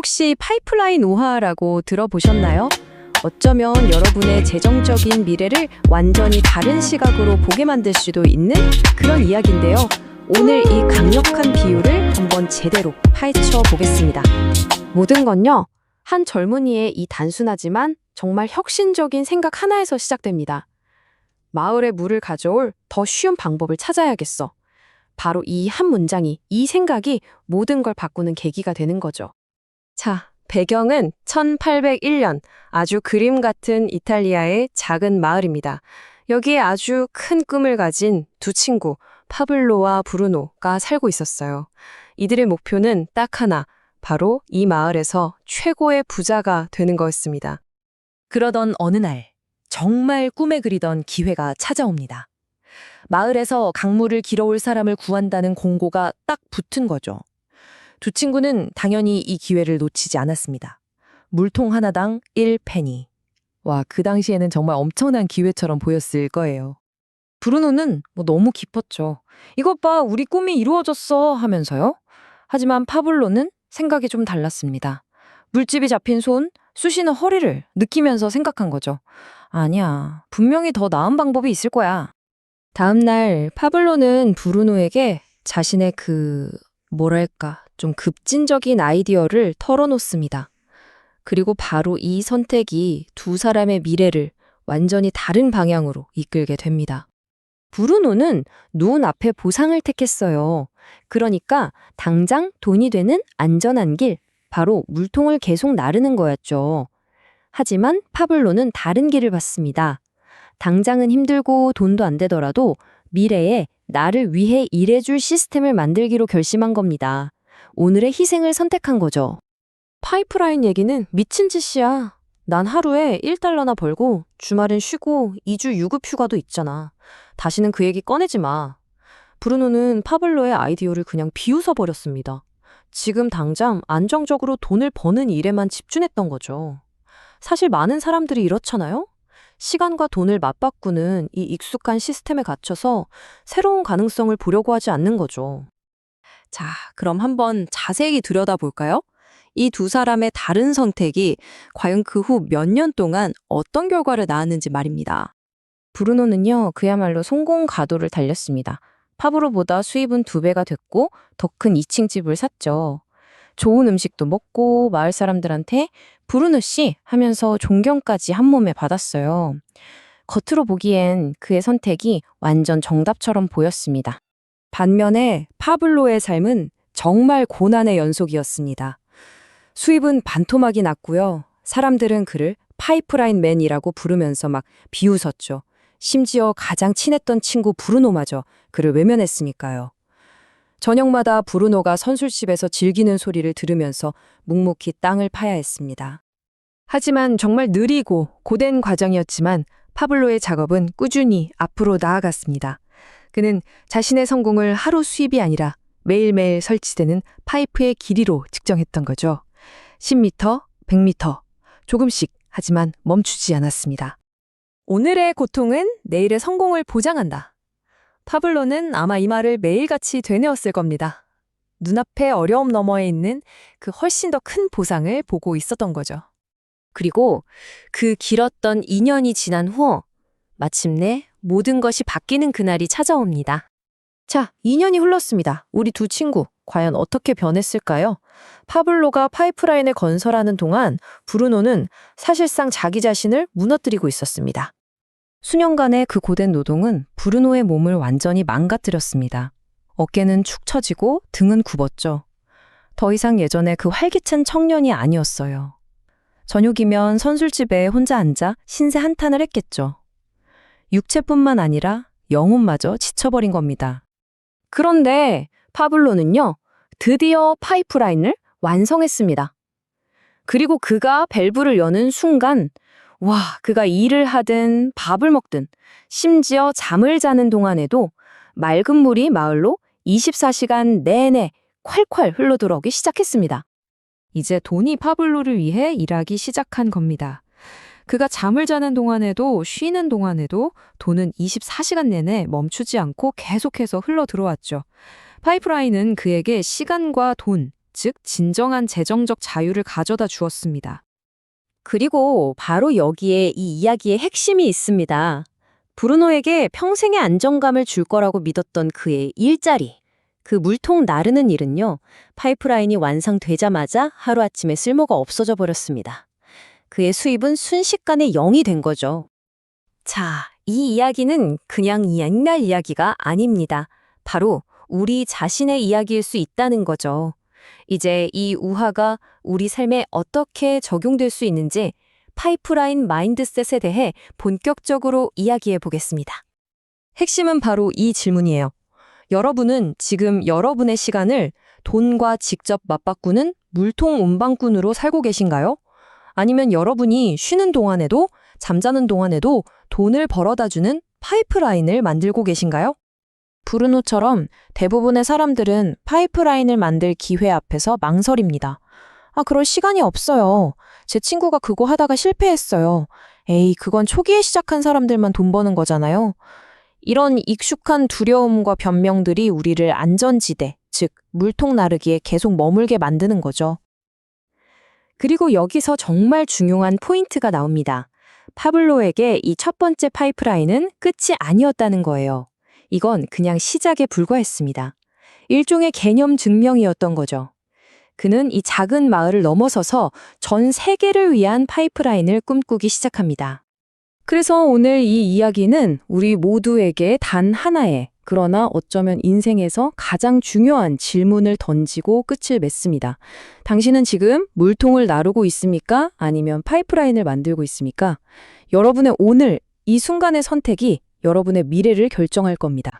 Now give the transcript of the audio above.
혹시 파이프라인 노화라고 들어보셨나요? 어쩌면 여러분의 재정적인 미래를 완전히 다른 시각으로 보게 만들 수도 있는 그런 이야기인데요. 오늘 이 강력한 비유를 한번 제대로 파헤쳐 보겠습니다. 모든 건요, 한 젊은이의 이 단순하지만 정말 혁신적인 생각 하나에서 시작됩니다. 마을에 물을 가져올 더 쉬운 방법을 찾아야겠어. 바로 이 한 문장이, 이 생각이 모든 걸 바꾸는 계기가 되는 거죠. 자, 배경은 1801년 아주 그림 같은 이탈리아의 작은 마을입니다. 여기에 아주 큰 꿈을 가진 두 친구, 파블로와 브루노가 살고 있었어요. 이들의 목표는 딱 하나, 바로 이 마을에서 최고의 부자가 되는 거였습니다. 그러던 어느 날, 정말 꿈에 그리던 기회가 찾아옵니다. 마을에서 강물을 길어올 사람을 구한다는 공고가 딱 붙은 거죠. 두 친구는 당연히 이 기회를 놓치지 않았습니다. 물통 하나당 1페니. 와, 그 당시에는 정말 엄청난 기회처럼 보였을 거예요. 브루노는 너무 기뻤죠. 이것 봐, 우리 꿈이 이루어졌어 하면서요. 하지만 파블로는 생각이 좀 달랐습니다. 물집이 잡힌 손, 쑤시는 허리를 느끼면서 생각한 거죠. 아니야, 분명히 더 나은 방법이 있을 거야. 다음 날 파블로는 브루노에게 자신의 좀 급진적인 아이디어를 털어놓습니다. 그리고 바로 이 선택이 두 사람의 미래를 완전히 다른 방향으로 이끌게 됩니다. 브루노는 눈앞의 보상을 택했어요. 그러니까 당장 돈이 되는 안전한 길, 바로 물통을 계속 나르는 거였죠. 하지만 파블로는 다른 길을 봤습니다. 당장은 힘들고 돈도 안 되더라도 미래에 나를 위해 일해줄 시스템을 만들기로 결심한 겁니다. 오늘의 희생을 선택한 거죠. 파이프라인 얘기는 미친 짓이야. 난 하루에 1달러나 벌고 주말엔 쉬고 2주 유급 휴가도 있잖아. 다시는 그 얘기 꺼내지 마. 브루노는 파블로의 아이디어를 그냥 비웃어버렸습니다. 지금 당장 안정적으로 돈을 버는 일에만 집중했던 거죠. 사실 많은 사람들이 이렇잖아요? 시간과 돈을 맞바꾸는 이 익숙한 시스템에 갇혀서 새로운 가능성을 보려고 하지 않는 거죠. 자, 그럼 한번 자세히 들여다볼까요? 이 두 사람의 다른 선택이 과연 그 후 몇 년 동안 어떤 결과를 낳았는지 말입니다. 브루노는요, 그야말로 성공 가도를 달렸습니다. 파브로보다 수입은 2배가 됐고 더 큰 2층 집을 샀죠. 좋은 음식도 먹고 마을 사람들한테 브루노 씨 하면서 존경까지 한 몸에 받았어요. 겉으로 보기엔 그의 선택이 완전 정답처럼 보였습니다. 반면에 파블로의 삶은 정말 고난의 연속이었습니다. 수입은 반토막이 났고요. 사람들은 그를 파이프라인 맨이라고 부르면서 막 비웃었죠. 심지어 가장 친했던 친구 브루노마저 그를 외면했으니까요. 저녁마다 브루노가 선술집에서 즐기는 소리를 들으면서 묵묵히 땅을 파야 했습니다. 하지만 정말 느리고 고된 과정이었지만 파블로의 작업은 꾸준히 앞으로 나아갔습니다. 그는 자신의 성공을 하루 수입이 아니라 매일매일 설치되는 파이프의 길이로 측정했던 거죠. 10m, 100m, 조금씩 하지만 멈추지 않았습니다. 오늘의 고통은 내일의 성공을 보장한다. 파블로는 아마 이 말을 매일같이 되뇌었을 겁니다. 눈앞에 어려움 너머에 있는 그 훨씬 더 큰 보상을 보고 있었던 거죠. 그리고 그 길었던 2년이 지난 후 마침내 모든 것이 바뀌는 그날이 찾아옵니다. 자, 2년이 흘렀습니다. 우리 두 친구 과연 어떻게 변했을까요? 파블로가 파이프라인을 건설하는 동안 브루노는 사실상 자기 자신을 무너뜨리고 있었습니다. 수년간의 그 고된 노동은 브루노의 몸을 완전히 망가뜨렸습니다. 어깨는 축 처지고 등은 굽었죠. 더 이상 예전의 그 활기찬 청년이 아니었어요. 저녁이면 선술집에 혼자 앉아 신세 한탄을 했겠죠. 육체뿐만 아니라 영혼마저 지쳐버린 겁니다. 그런데 파블로는요, 드디어 파이프라인을 완성했습니다. 그리고 그가 밸브를 여는 순간, 와, 그가 일을 하든 밥을 먹든 심지어 잠을 자는 동안에도 맑은 물이 마을로 24시간 내내 콸콸 흘러들어오기 시작했습니다. 이제 돈이 파블로를 위해 일하기 시작한 겁니다. 그가 잠을 자는 동안에도 쉬는 동안에도 돈은 24시간 내내 멈추지 않고 계속해서 흘러들어왔죠. 파이프라인은 그에게 시간과 돈, 즉 진정한 재정적 자유를 가져다 주었습니다. 그리고 바로 여기에 이 이야기의 핵심이 있습니다. 브루노에게 평생의 안정감을 줄 거라고 믿었던 그의 일자리, 그 물통 나르는 일은요, 파이프라인이 완성되자마자 하루아침에 쓸모가 없어져 버렸습니다. 그의 수입은 순식간에 0이 된 거죠. 자, 이 이야기는 그냥 옛날 이야기가 아닙니다. 바로 우리 자신의 이야기일 수 있다는 거죠. 이제 이 우화가 우리 삶에 어떻게 적용될 수 있는지 파이프라인 마인드셋에 대해 본격적으로 이야기해 보겠습니다. 핵심은 바로 이 질문이에요. 여러분은 지금 여러분의 시간을 돈과 직접 맞바꾸는 물통 운반꾼으로 살고 계신가요? 아니면 여러분이 쉬는 동안에도, 잠자는 동안에도 돈을 벌어다 주는 파이프라인을 만들고 계신가요? 브루노처럼 대부분의 사람들은 파이프라인을 만들 기회 앞에서 망설입니다. 그럴 시간이 없어요. 제 친구가 그거 하다가 실패했어요. 에이, 그건 초기에 시작한 사람들만 돈 버는 거잖아요. 이런 익숙한 두려움과 변명들이 우리를 안전지대, 즉 물통 나르기에 계속 머물게 만드는 거죠. 그리고 여기서 정말 중요한 포인트가 나옵니다. 파블로에게 이 첫 번째 파이프라인은 끝이 아니었다는 거예요. 이건 그냥 시작에 불과했습니다. 일종의 개념 증명이었던 거죠. 그는 이 작은 마을을 넘어서서 전 세계를 위한 파이프라인을 꿈꾸기 시작합니다. 그래서 오늘 이 이야기는 우리 모두에게 단 하나의, 그러나 어쩌면 인생에서 가장 중요한 질문을 던지고 끝을 맺습니다. 당신은 지금 물통을 나르고 있습니까? 아니면 파이프라인을 만들고 있습니까? 여러분의 오늘 이 순간의 선택이 여러분의 미래를 결정할 겁니다.